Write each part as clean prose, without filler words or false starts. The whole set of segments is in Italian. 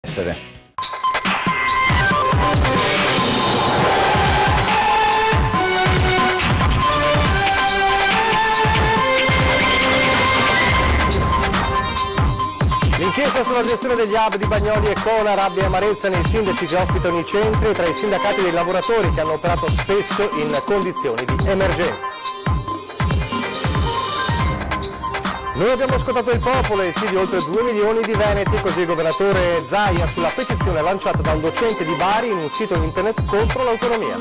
essere. L'inchiesta sulla gestione degli hub di Bagnoli e Cona, rabbia e amarezza nei sindaci che ospitano i centri e tra i sindacati dei lavoratori che hanno operato spesso in condizioni di emergenza. Noi abbiamo ascoltato il popolo e sì di oltre 2 milioni di veneti, così il governatore Zaia sulla petizione lanciata da un docente di Bari in un sito internet contro l'autonomia.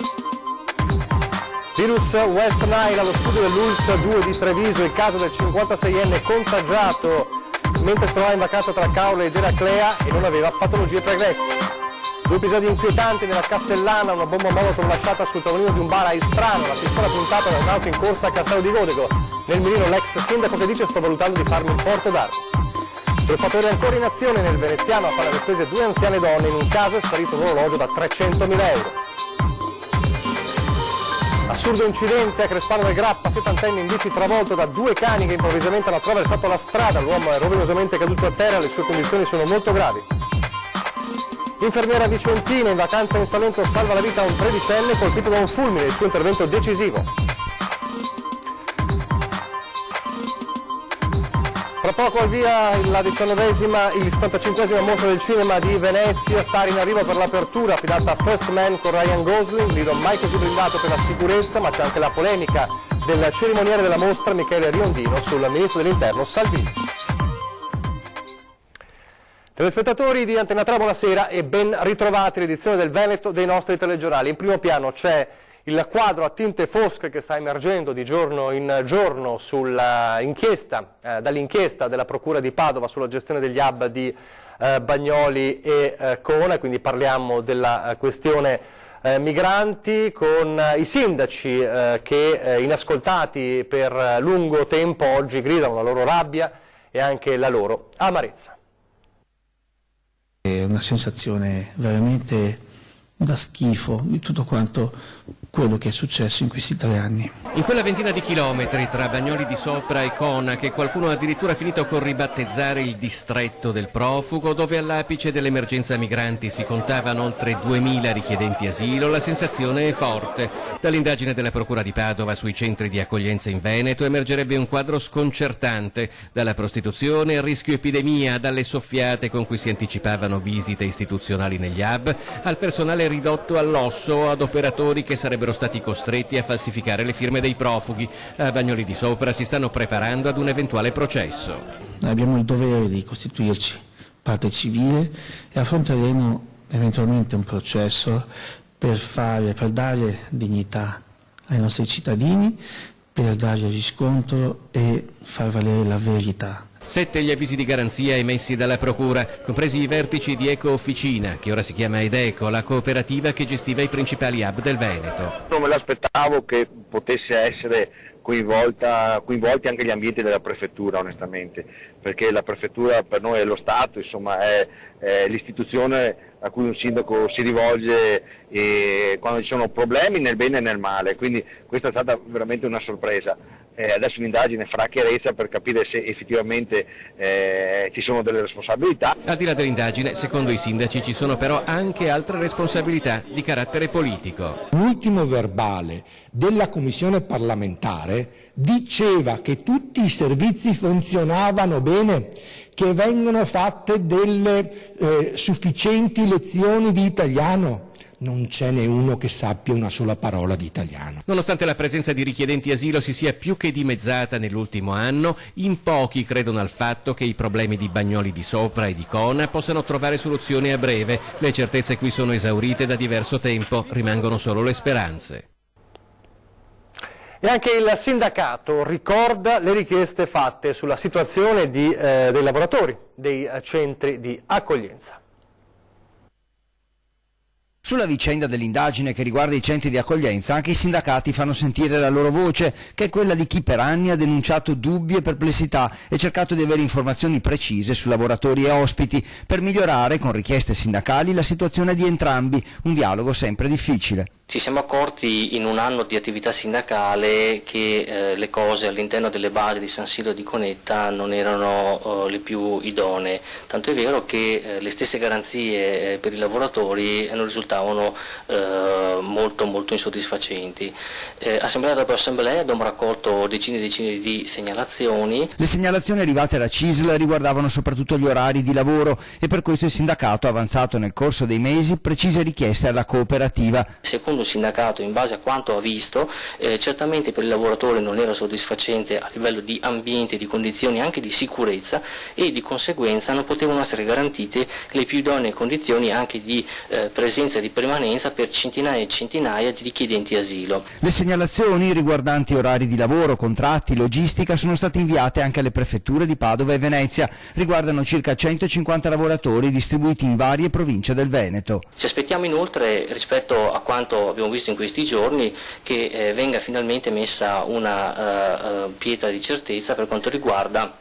Virus West Nile allo studio dell'ULSS 2 di Treviso, il caso del 56enne contagiato mentre si trovava in vacanza tra Caorle ed Eraclea e non aveva patologie pregresse. 2 episodi inquietanti nella Castellana, una bomba molotov lasciata sul tavolino di un bar a Istrano, la pistola puntata da un auto in corsa a Castello di Godego. Nel mirino l'ex sindaco che dice sto valutando di farmi un porto d'armi. Truffatore ancora in azione nel veneziano a fare le spese 2 anziane donne, in un caso è sparito un orologio da 300.000 euro. Assurdo incidente a Crespano del Grappa, 70enne in bici travolto da 2 cani che improvvisamente hanno attraversato la strada, l'uomo è rovinosamente caduto a terra, le sue condizioni sono molto gravi. Infermiera vicentina in vacanza in Salento salva la vita a un 13enne colpito da un fulmine, il suo intervento decisivo. Fra poco al via il 75esima mostra del cinema di Venezia, star in arrivo per l'apertura affidata a First Man con Ryan Gosling, libro mai così blindato per la sicurezza, ma c'è anche la polemica del cerimoniere della mostra Michele Riondino sul ministro dell'Interno Salvini. Telespettatori di Antena 3, buonasera e ben ritrovati all'edizione del Veneto dei nostri telegiornali. In primo piano c'è il quadro a tinte fosche che sta emergendo di giorno in giorno dall'inchiesta della Procura di Padova sulla gestione degli hub di Bagnoli e Cona, quindi parliamo della questione migranti con i sindaci che inascoltati per lungo tempo oggi gridano la loro rabbia e anche la loro amarezza. È una sensazione veramente da schifo di tutto quanto quello che è successo in questi 3 anni. In quella ventina di chilometri tra Bagnoli di Sopra e Cona, che qualcuno ha addirittura finito con ribattezzare il distretto del profugo, dove all'apice dell'emergenza migranti si contavano oltre 2000 richiedenti asilo, la sensazione è forte. Dall'indagine della Procura di Padova sui centri di accoglienza in Veneto emergerebbe un quadro sconcertante, dalla prostituzione al rischio epidemia, dalle soffiate con cui si anticipavano visite istituzionali negli hub, al personale ridotto all'osso, ad operatori che sarebbero stati costretti a falsificare le firme dei profughi. A Bagnoli di Sopra si stanno preparando ad un eventuale processo. Abbiamo il dovere di costituirci parte civile e affronteremo eventualmente un processo per dare dignità ai nostri cittadini, per dare riscontro e far valere la verità. 7 gli avvisi di garanzia emessi dalla Procura, compresi i vertici di Eco Officina, che ora si chiama Edeco, la cooperativa che gestiva i principali hub del Veneto. Non me l'aspettavo che potesse essere coinvolti anche gli ambienti della prefettura, onestamente, perché la prefettura per noi è lo Stato, insomma è l'istituzione a cui un sindaco si rivolge quando ci sono problemi nel bene e nel male, quindi questa è stata veramente una sorpresa. Adesso l'indagine farà chiarezza per capire se effettivamente ci sono delle responsabilità. Al di là dell'indagine, secondo i sindaci ci sono però anche altre responsabilità di carattere politico. L'ultimo verbale della commissione parlamentare diceva che tutti i servizi funzionavano bene, che vengono fatte delle sufficienti lezioni di italiano. Non ce n'è uno che sappia una sola parola di italiano. Nonostante la presenza di richiedenti asilo si sia più che dimezzata nell'ultimo anno, in pochi credono al fatto che i problemi di Bagnoli di Sopra e di Cona possano trovare soluzioni a breve. Le certezze qui sono esaurite da diverso tempo, rimangono solo le speranze. E anche il sindacato ricorda le richieste fatte sulla situazione dei lavoratori dei centri di accoglienza. Sulla vicenda dell'indagine che riguarda i centri di accoglienza, anche i sindacati fanno sentire la loro voce, che è quella di chi per anni ha denunciato dubbi e perplessità e cercato di avere informazioni precise su lavoratori e ospiti, per migliorare, con richieste sindacali, la situazione di entrambi, un dialogo sempre difficile. Ci siamo accorti in un anno di attività sindacale che le cose all'interno delle basi di San Siro e di Conetta non erano le più idonee, tanto è vero che le stesse garanzie per i lavoratori non risultavano molto insoddisfacenti. Assemblea dopo assemblea abbiamo raccolto decine e decine di segnalazioni. Le segnalazioni arrivate alla CISL riguardavano soprattutto gli orari di lavoro e per questo il sindacato ha avanzato nel corso dei mesi precise richieste alla cooperativa. Secondo il sindacato, in base a quanto ha visto, certamente per i lavoratori non era soddisfacente a livello di ambiente, di condizioni anche di sicurezza, e di conseguenza non potevano essere garantite le più idonee condizioni anche di presenza e di permanenza per centinaia e centinaia di richiedenti asilo. Le segnalazioni riguardanti orari di lavoro, contratti, logistica sono state inviate anche alle prefetture di Padova e Venezia. Riguardano circa 150 lavoratori distribuiti in varie province del Veneto. Ci aspettiamo inoltre, rispetto a quanto abbiamo visto in questi giorni, che venga finalmente messa una pietra di certezza per quanto riguarda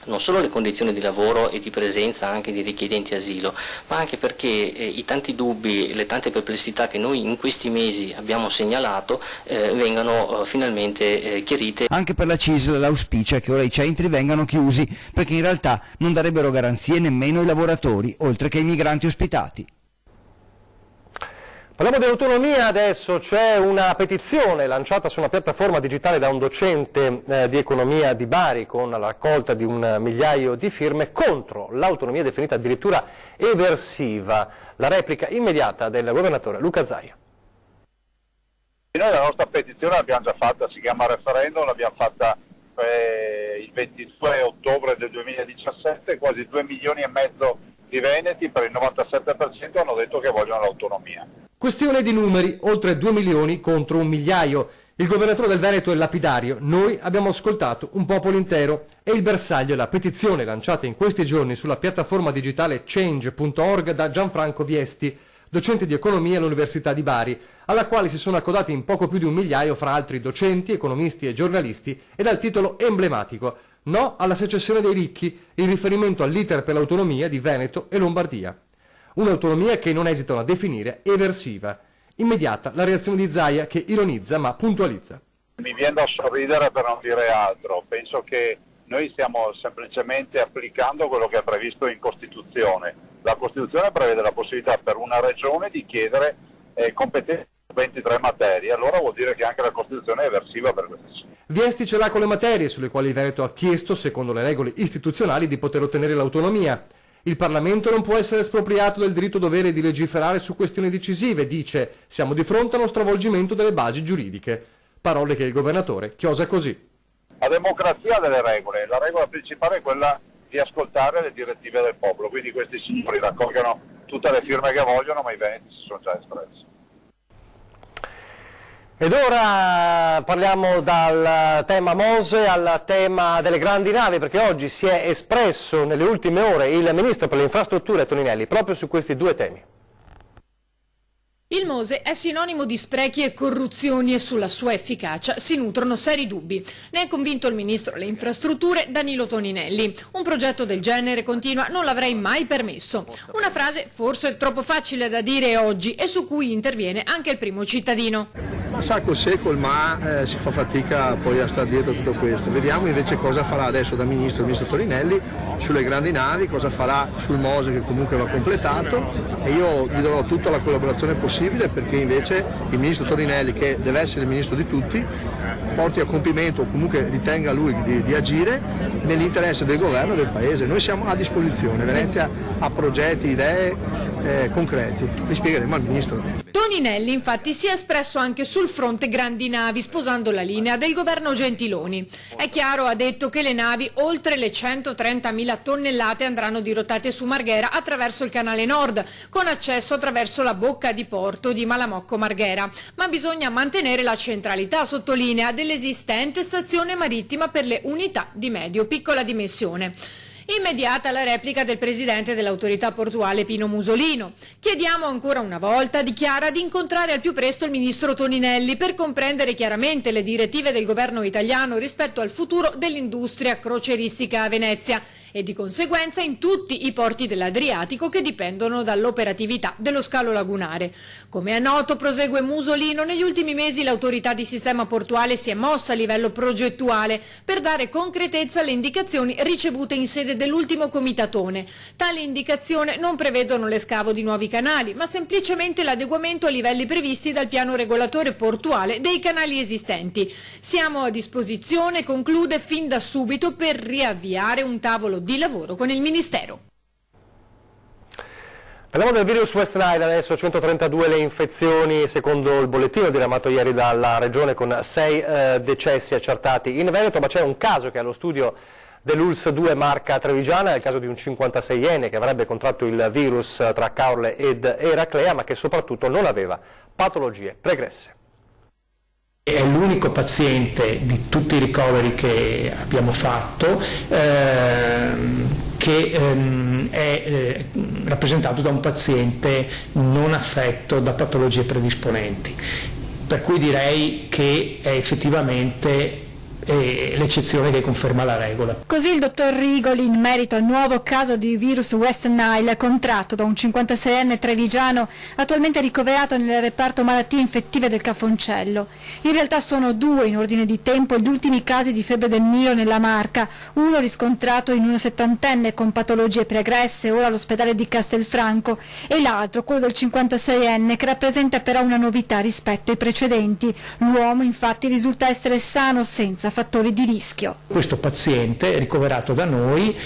non solo le condizioni di lavoro e di presenza anche di richiedenti asilo, ma anche perché i tanti dubbi, le tante perplessità che noi in questi mesi abbiamo segnalato vengano finalmente chiarite. Anche per la CISL l'auspicio è che ora i centri vengano chiusi, perché in realtà non darebbero garanzie nemmeno ai lavoratori, oltre che ai migranti ospitati. Parliamo di autonomia adesso, c'è una petizione lanciata su una piattaforma digitale da un docente di economia di Bari con la raccolta di 1 migliaio di firme contro l'autonomia definita addirittura eversiva. La replica immediata del governatore Luca Zaia. Noi la nostra petizione l'abbiamo già fatta, si chiama referendum, l'abbiamo fatta il 22 ottobre del 2017, quasi 2 milioni e mezzo di veneti, per il 97% hanno detto che vogliono l'autonomia. Questione di numeri, oltre 2 milioni contro 1 migliaio. Il governatore del Veneto è lapidario, noi abbiamo ascoltato un popolo intero, e il bersaglio è la petizione lanciata in questi giorni sulla piattaforma digitale change.org da Gianfranco Viesti, docente di economia all'Università di Bari, alla quale si sono accodati in poco più di 1 migliaio fra altri docenti, economisti e giornalisti, e dal titolo emblematico: No alla secessione dei ricchi, in riferimento all'iter per l'autonomia di Veneto e Lombardia. Un'autonomia che non esitano a definire eversiva. Immediata la reazione di Zaia, che ironizza ma puntualizza. Mi viene da sorridere per non dire altro. Penso che noi stiamo semplicemente applicando quello che è previsto in Costituzione. La Costituzione prevede la possibilità per una regione di chiedere competenze su 23 materie, allora vuol dire che anche la Costituzione è eversiva per questo. Viesti ce l'ha con le materie sulle quali il Veneto ha chiesto, secondo le regole istituzionali, di poter ottenere l'autonomia. Il Parlamento non può essere espropriato del diritto-dovere di legiferare su questioni decisive, dice. Siamo di fronte a uno stravolgimento delle basi giuridiche. Parole che il governatore chiosa così. La democrazia ha delle regole, la regola principale è quella di ascoltare le direttive del popolo, quindi questi signori raccolgono tutte le firme che vogliono, ma i veneti si sono già espressi. Ed ora parliamo dal tema Mose al tema delle grandi navi, perché oggi si è espresso nelle ultime ore il Ministro per le Infrastrutture Toninelli proprio su questi due temi. Il Mose è sinonimo di sprechi e corruzioni e sulla sua efficacia si nutrono seri dubbi. Ne è convinto il Ministro delle Infrastrutture Danilo Toninelli. Un progetto del genere, continua, non l'avrei mai permesso. Una frase forse troppo facile da dire oggi e su cui interviene anche il primo cittadino. Ma sa col secolo, ma si fa fatica poi a stare dietro tutto questo. Vediamo invece cosa farà adesso il Ministro Toninelli sulle grandi navi, cosa farà sul Mose che comunque va completato, e io gli darò tutta la collaborazione possibile perché invece il Ministro Toninelli, che deve essere il Ministro di tutti, porti a compimento o comunque ritenga lui di agire nell'interesse del governo e del Paese. Noi siamo a disposizione, Venezia ha progetti, idee concreti, li spiegheremo al Ministro. Toninelli infatti si è espresso anche sul fronte grandi navi, sposando la linea del governo Gentiloni. È chiaro, ha detto, che le navi oltre le 130.000 tonnellate andranno dirottate su Marghera attraverso il canale Nord, con accesso attraverso la bocca di porto di Malamocco Marghera. Ma bisogna mantenere la centralità, sottolinea, dell'esistente stazione marittima per le unità di medio-piccola dimensione. Immediata la replica del presidente dell'autorità portuale Pino Musolino. Chiediamo ancora una volta, dichiara, di incontrare al più presto il ministro Toninelli per comprendere chiaramente le direttive del governo italiano rispetto al futuro dell'industria croceristica a Venezia e di conseguenza in tutti i porti dell'Adriatico che dipendono dall'operatività dello scalo lagunare. Come è noto, prosegue Musolino, negli ultimi mesi l'autorità di sistema portuale si è mossa a livello progettuale per dare concretezza alle indicazioni ricevute in sede dell'ultimo comitatone. Tali indicazioni non prevedono l'escavo di nuovi canali, ma semplicemente l'adeguamento a livelli previsti dal piano regolatore portuale dei canali esistenti. Siamo a disposizione, conclude, fin da subito per riavviare un tavolo di lavoro con il Ministero. Parliamo del virus West Nile, adesso 132 le infezioni secondo il bollettino diramato ieri dalla Regione, con 6 decessi accertati in Veneto, ma c'è un caso che è allo studio dell'ULSS 2 Marca Trevigiana, è il caso di un 56enne che avrebbe contratto il virus tra Caorle ed Eraclea, ma che soprattutto non aveva patologie pregresse. È l'unico paziente di tutti i ricoveri che abbiamo fatto che è rappresentato da un paziente non affetto da patologie predisponenti, per cui direi che è effettivamente l'eccezione che conferma la regola. Così il dottor Rigoli in merito al nuovo caso di virus West Nile contratto da un 56enne trevigiano attualmente ricoverato nel reparto malattie infettive del Cafoncello. In realtà sono 2 in ordine di tempo gli ultimi casi di febbre del Nilo nella Marca, uno riscontrato in una 70enne con patologie pregresse ora all'ospedale di Castelfranco e l'altro, quello del 56enne, che rappresenta però una novità rispetto ai precedenti. L'uomo infatti risulta essere sano senza fattori di rischio. Questo paziente ricoverato da noi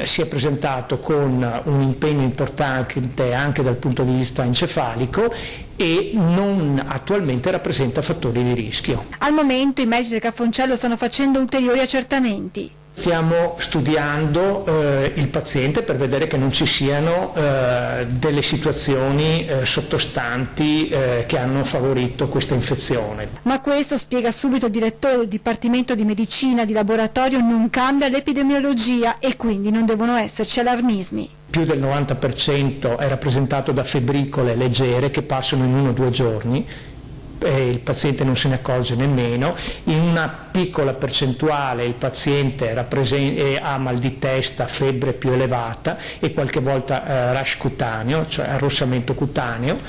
si è presentato con un impegno importante anche dal punto di vista encefalico e non attualmente rappresenta fattori di rischio. Al momento i medici del Cafoncello stanno facendo ulteriori accertamenti. Stiamo studiando il paziente per vedere che non ci siano delle situazioni sottostanti che hanno favorito questa infezione. Ma questo, spiega subito il direttore del Dipartimento di Medicina di Laboratorio, non cambia l'epidemiologia e quindi non devono esserci allarmismi. Più del 90% è rappresentato da febbricole leggere che passano in 1 o 2 giorni. Il paziente non se ne accorge nemmeno, in una piccola percentuale il paziente ha mal di testa, febbre più elevata e qualche volta rash cutaneo, cioè arrossamento cutaneo,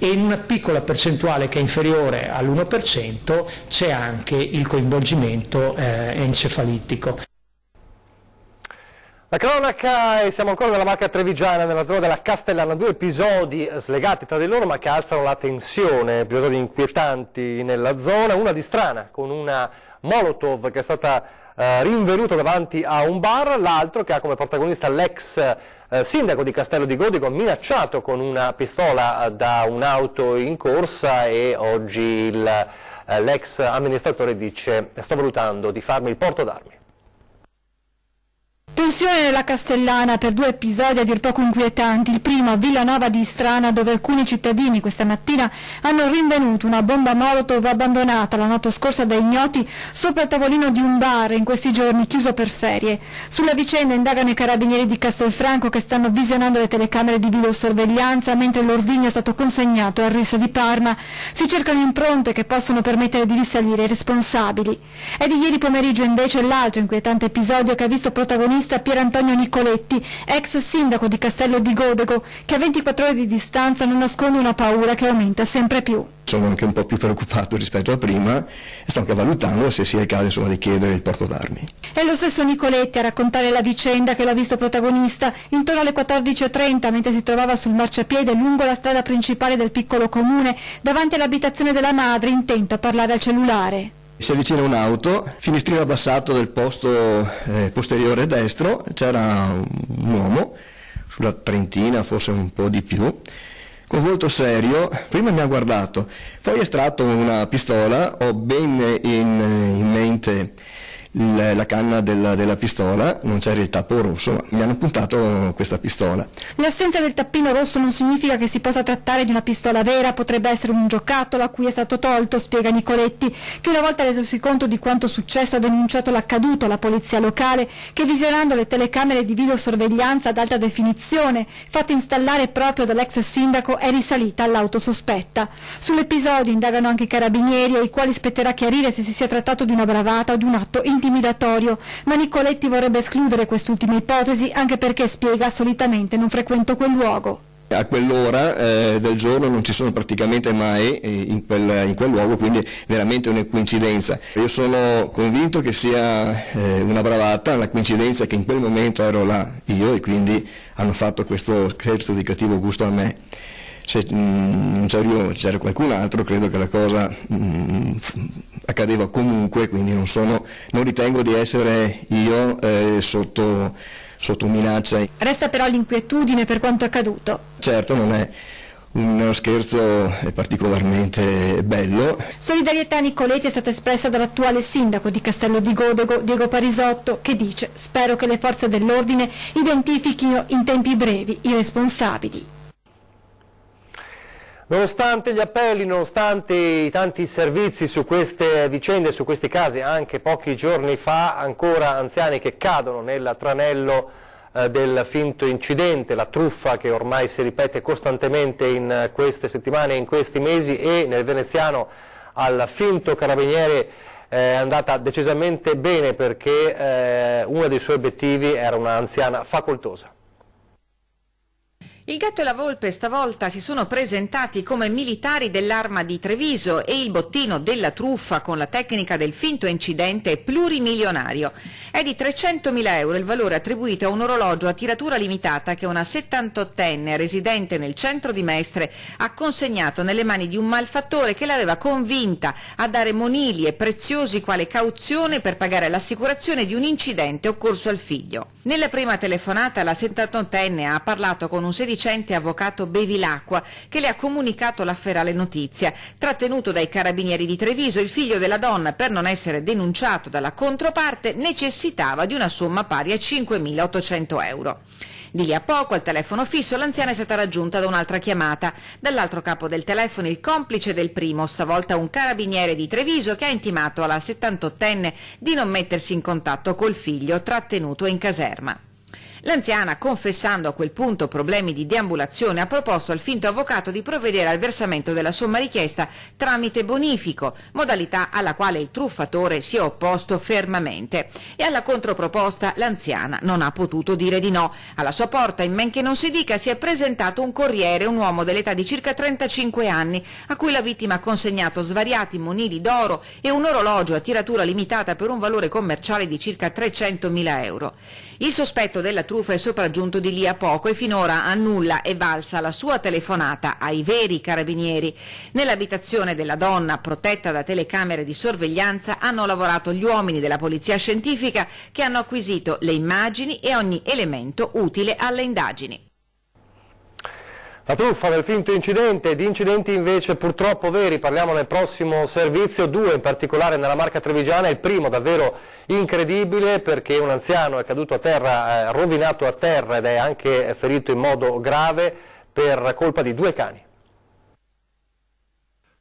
e in una piccola percentuale che è inferiore all'1% c'è anche il coinvolgimento encefalitico. La cronaca, e siamo ancora nella Marca Trevigiana, nella zona della Castellana, 2 episodi slegati tra di loro ma che alzano la tensione, episodi inquietanti nella zona, una di Strana con una Molotov che è stata rinvenuta davanti a un bar, l'altro che ha come protagonista l'ex sindaco di Castello di Godigo, minacciato con una pistola da un'auto in corsa, e oggi l'ex amministratore dice: sto valutando di farmi il porto d'armi. Tensione nella Castellana per 2 episodi a dir poco inquietanti. Il primo a Villanova di Strana, dove alcuni cittadini questa mattina hanno rinvenuto una bomba Molotov abbandonata la notte scorsa da ignoti sopra il tavolino di un bar, in questi giorni chiuso per ferie. Sulla vicenda indagano i carabinieri di Castelfranco, che stanno visionando le telecamere di videosorveglianza, mentre l'ordigno è stato consegnato al RIS di Parma. Si cercano impronte che possono permettere di risalire i responsabili. È di ieri pomeriggio invece l'altro inquietante episodio che ha visto protagonista Pier Antonio Nicoletti, ex sindaco di Castello di Godego, che a 24 ore di distanza non nasconde una paura che aumenta sempre più. Sono anche un po' più preoccupato rispetto a prima e sto anche valutando se sia il caso di chiedere il porto d'armi. È lo stesso Nicoletti a raccontare la vicenda che l'ha visto protagonista intorno alle 14:30, mentre si trovava sul marciapiede lungo la strada principale del piccolo comune, davanti all'abitazione della madre, intento a parlare al cellulare. Si avvicina un'auto, finestrino abbassato del posto posteriore destro, c'era un uomo sulla trentina, forse un po' di più, con volto serio. Prima mi ha guardato, poi ha estratto una pistola, ho ben in mente la canna della pistola, non c'era il tappo rosso, ma mi hanno puntato questa pistola. L'assenza del tappino rosso non significa che si possa trattare di una pistola vera, potrebbe essere un giocattolo a cui è stato tolto, spiega Nicoletti, che una volta resosi conto di quanto successo ha denunciato l'accaduto alla polizia locale, che visionando le telecamere di videosorveglianza ad alta definizione fatte installare proprio dall'ex sindaco è risalita all'auto sospetta. Sull'episodio indagano anche i carabinieri, ai quali spetterà chiarire se si sia trattato di una bravata o di un atto intimidato intimidatorio, ma Nicoletti vorrebbe escludere quest'ultima ipotesi anche perché, spiega, solitamente non frequento quel luogo. A quell'ora del giorno non ci sono praticamente mai in quel luogo, quindi veramente una coincidenza. Io sono convinto che sia una bravata, la coincidenza che in quel momento ero là io e quindi hanno fatto questo scherzo di cattivo gusto a me. Se c'era qualcun altro, credo che la cosa accadeva comunque, quindi non ritengo di essere io sotto minaccia. Resta però l'inquietudine per quanto accaduto. Certo, non è uno scherzo particolarmente bello. Solidarietà a Nicoletti è stata espressa dall'attuale sindaco di Castello di Godego, Diego Parisotto, che dice: spero che le forze dell'ordine identifichino in tempi brevi i responsabili. Nonostante gli appelli, nonostante i tanti servizi su queste vicende, su questi casi, anche pochi giorni fa, ancora anziani che cadono nel tranello del finto incidente, la truffa che ormai si ripete costantemente in queste settimane e in questi mesi, e nel veneziano al finto carabiniere è andata decisamente bene perché uno dei suoi obiettivi era un'anziana facoltosa. Il gatto e la volpe stavolta si sono presentati come militari dell'Arma di Treviso e il bottino della truffa con la tecnica del finto incidente è plurimilionario. È di 300.000 euro il valore attribuito a un orologio a tiratura limitata che una 78enne residente nel centro di Mestre ha consegnato nelle mani di un malfattore che l'aveva convinta a dare monili e preziosi quale cauzione per pagare l'assicurazione di un incidente occorso al figlio. Nella prima telefonata la 78enne ha parlato con un sedicente avvocato Bevilacqua che le ha comunicato l'afferale notizia. Trattenuto dai carabinieri di Treviso, il figlio della donna, per non essere denunciato dalla controparte, necessitava di una somma pari a 5.800 euro. Di lì a poco al telefono fisso l'anziana è stata raggiunta da un'altra chiamata. Dall'altro capo del telefono il complice del primo, stavolta un carabiniere di Treviso, che ha intimato alla 78enne di non mettersi in contatto col figlio trattenuto in caserma. L'anziana, confessando a quel punto problemi di deambulazione, ha proposto al finto avvocato di provvedere al versamento della somma richiesta tramite bonifico, modalità alla quale il truffatore si è opposto fermamente. E alla controproposta l'anziana non ha potuto dire di no. Alla sua porta, in men che non si dica, si è presentato un corriere, un uomo dell'età di circa 35 anni, a cui la vittima ha consegnato svariati monili d'oro e un orologio a tiratura limitata per un valore commerciale di circa 300.000 euro. Il sospetto della truffa è sopraggiunto di lì a poco e finora a nulla è valsa la sua telefonata ai veri carabinieri. Nell'abitazione della donna, protetta da telecamere di sorveglianza, hanno lavorato gli uomini della polizia scientifica che hanno acquisito le immagini e ogni elemento utile alle indagini. La truffa del finto incidente, di incidenti invece purtroppo veri, parliamo nel prossimo servizio, 2 in particolare nella Marca trevigiana. Il primo davvero incredibile perché un anziano è caduto a terra, rovinato a terra ed è anche ferito in modo grave per colpa di 2 cani.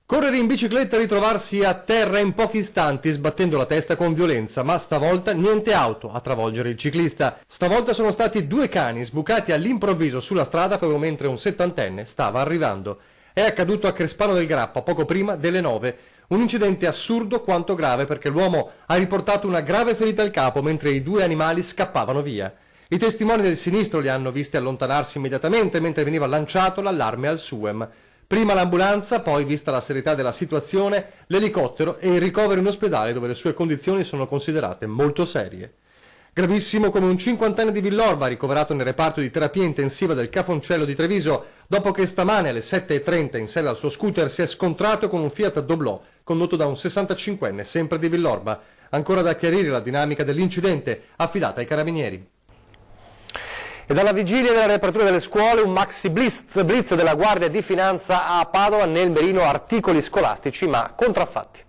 Correre in bicicletta e ritrovarsi a terra in pochi istanti sbattendo la testa con violenza, ma stavolta niente auto a travolgere il ciclista. Stavolta sono stati 2 cani sbucati all'improvviso sulla strada proprio mentre un 70enne stava arrivando. È accaduto a Crespano del Grappa poco prima delle 9. Un incidente assurdo quanto grave perché l'uomo ha riportato una grave ferita al capo mentre i 2 animali scappavano via. I testimoni del sinistro li hanno visti allontanarsi immediatamente mentre veniva lanciato l'allarme al SUEM. Prima l'ambulanza, poi, vista la serietà della situazione, l'elicottero e il ricovero in ospedale dove le sue condizioni sono considerate molto serie. Gravissimo come un 50enne di Villorba ricoverato nel reparto di terapia intensiva del Cafoncello di Treviso dopo che stamane alle 7:30 in sella al suo scooter si è scontrato con un Fiat Doblò condotto da un 65enne sempre di Villorba. Ancora da chiarire la dinamica dell'incidente affidata ai carabinieri. E dalla vigilia della riapertura delle scuole un maxi blitz della Guardia di Finanza a Padova, nel mirino articoli scolastici ma contraffatti.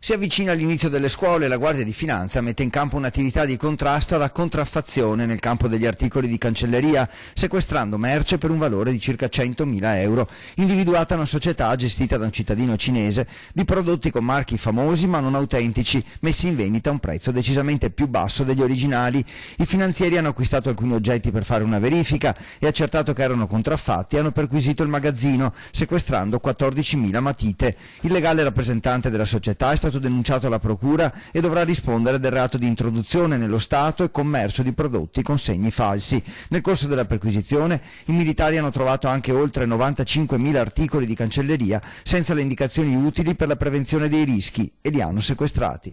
Si avvicina all'inizio delle scuole e la Guardia di Finanza mette in campo un'attività di contrasto alla contraffazione nel campo degli articoli di cancelleria, sequestrando merce per un valore di circa 100.000 euro, individuata una società gestita da un cittadino cinese di prodotti con marchi famosi ma non autentici, messi in vendita a un prezzo decisamente più basso degli originali. I finanzieri hanno acquistato alcuni oggetti per fare una verifica e, accertato che erano contraffatti, hanno perquisito il magazzino, sequestrando 14.000 matite. Il legale rappresentante della società è stato stato denunciato alla procura e dovrà rispondere del reato di introduzione nello Stato e commercio di prodotti con segni falsi. Nel corso della perquisizione i militari hanno trovato anche oltre 95.000 articoli di cancelleria senza le indicazioni utili per la prevenzione dei rischi e li hanno sequestrati.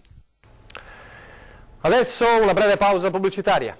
Adesso una breve pausa pubblicitaria.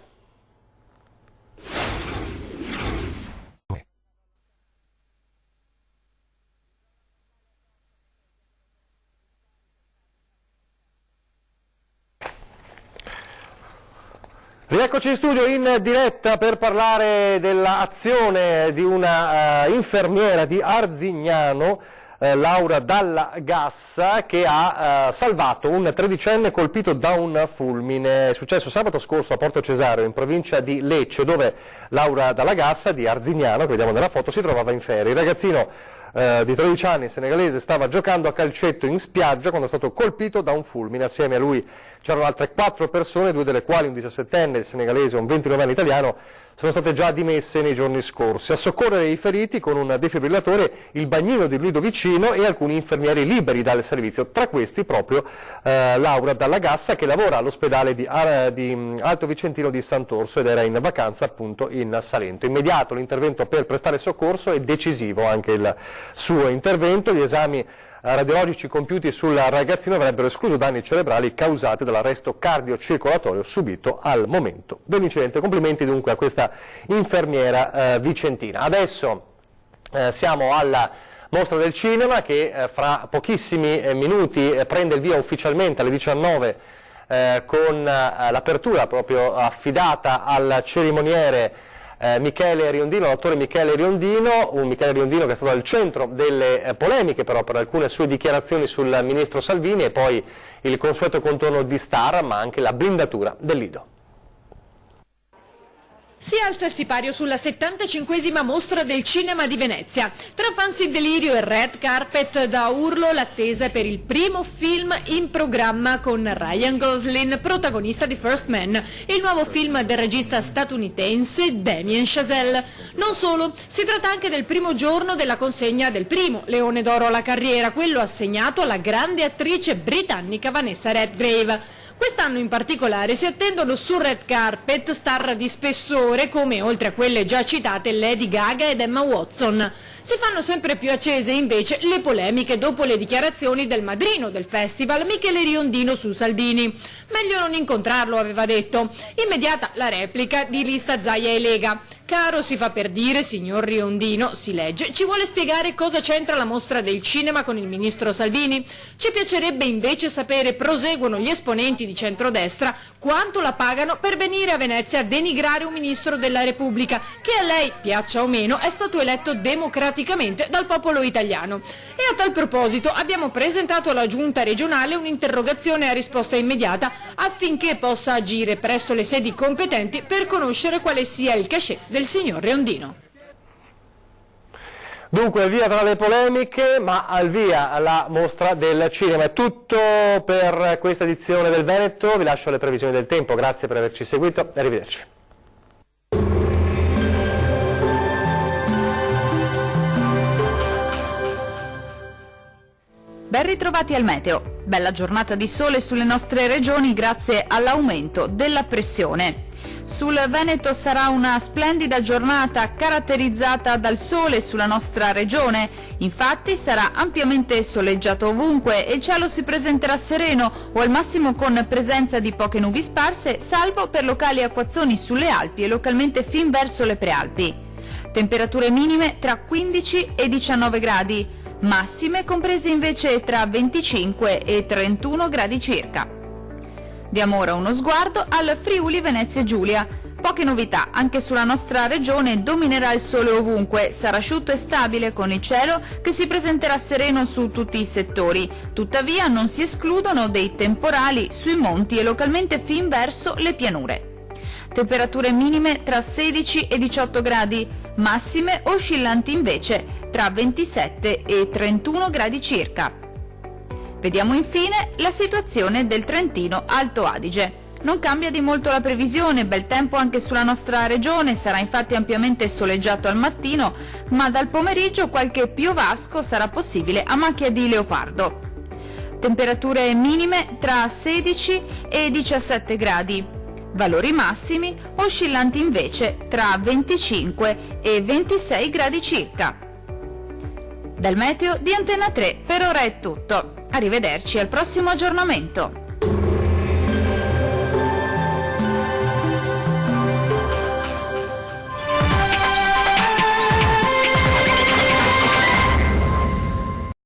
Rieccoci in studio in diretta per parlare dell'azione di una infermiera di Arzignano, Laura Dalla Gassa, che ha salvato un tredicenne colpito da un fulmine. È successo sabato scorso a Porto Cesareo, in provincia di Lecce, dove Laura Dalla Gassa di Arzignano, che vediamo nella foto, si trovava in ferie. Il ragazzino di 13 anni, senegalese, stava giocando a calcetto in spiaggia quando è stato colpito da un fulmine. Assieme a lui c'erano altre 4 persone, 2 delle quali un 17enne senegalese e un 29enne italiano, sono state già dimesse nei giorni scorsi. A soccorrere i feriti con un defibrillatore il bagnino di Lido Vicino e alcuni infermieri liberi dal servizio, tra questi proprio Laura Dalla Gassa, che lavora all'ospedale di Alto Vicentino di Sant'Orso ed era in vacanza appunto in Salento. Immediato l'intervento per prestare soccorso e decisivo anche il suo intervento. Gli esami radiologici compiuti sul ragazzino avrebbero escluso danni cerebrali causati dall'arresto cardiocircolatorio subito al momento dell'incidente. Complimenti dunque a questa infermiera vicentina. Adesso siamo alla Mostra del Cinema, che fra pochissimi minuti prende il via ufficialmente alle 19 con l'apertura proprio affidata al cerimoniere Michele Riondino, l'attore Michele Riondino, un Michele Riondino che è stato al centro delle polemiche però per alcune sue dichiarazioni sul ministro Salvini, e poi il consueto contorno di star, ma anche la blindatura del Lido. Si alza il sipario sulla 75esima Mostra del Cinema di Venezia. Tra fans in delirio e red carpet da urlo, l'attesa è per il primo film in programma con Ryan Gosling, protagonista di First Man, il nuovo film del regista statunitense Damien Chazelle. Non solo, si tratta anche del primo giorno della consegna del primo Leone d'Oro alla carriera, quello assegnato alla grande attrice britannica Vanessa Redgrave. Quest'anno in particolare si attendono sul red carpet star di spessore come, oltre a quelle già citate, Lady Gaga ed Emma Watson. Si fanno sempre più accese invece le polemiche dopo le dichiarazioni del madrino del festival, Michele Riondino, su Salvini. Meglio non incontrarlo, aveva detto. Immediata la replica di Lista Zaia e Lega. Caro, si fa per dire, signor Riondino, si legge, ci vuole spiegare cosa c'entra la Mostra del Cinema con il ministro Salvini? Ci piacerebbe invece sapere, proseguono gli esponenti di centrodestra, quanto la pagano per venire a Venezia a denigrare un ministro della Repubblica, che a lei, piaccia o meno, è stato eletto democraticamente dal popolo italiano. E a tal proposito abbiamo presentato alla Giunta regionale un'interrogazione a risposta immediata affinché possa agire presso le sedi competenti per conoscere quale sia il cachet del signor Riondino. Dunque via tra le polemiche, ma al via la Mostra del Cinema. È tutto per questa edizione del Veneto, vi lascio le previsioni del tempo, grazie per averci seguito e arrivederci. Ben ritrovati al meteo. Bella giornata di sole sulle nostre regioni grazie all'aumento della pressione. Sul Veneto sarà una splendida giornata caratterizzata dal sole sulla nostra regione. Infatti sarà ampiamente soleggiato ovunque e il cielo si presenterà sereno o al massimo con presenza di poche nubi sparse, salvo per locali acquazzoni sulle Alpi e localmente fin verso le prealpi. Temperature minime tra 15 e 19 gradi, massime comprese invece tra 25 e 31 gradi circa. Diamo ora uno sguardo al Friuli Venezia Giulia. Poche novità, anche sulla nostra regione dominerà il sole ovunque, sarà asciutto e stabile con il cielo che si presenterà sereno su tutti i settori. Tuttavia non si escludono dei temporali sui monti e localmente fin verso le pianure. Temperature minime tra 16 e 18 gradi, massime oscillanti invece tra 27 e 31 gradi circa. Vediamo infine la situazione del Trentino Alto Adige. Non cambia di molto la previsione, bel tempo anche sulla nostra regione, sarà infatti ampiamente soleggiato al mattino, ma dal pomeriggio qualche piovasco sarà possibile a macchia di leopardo. Temperature minime tra 16 e 17 gradi. Valori massimi oscillanti invece tra 25 e 26 gradi circa. Dal meteo di Antena 3 per ora è tutto. Arrivederci al prossimo aggiornamento.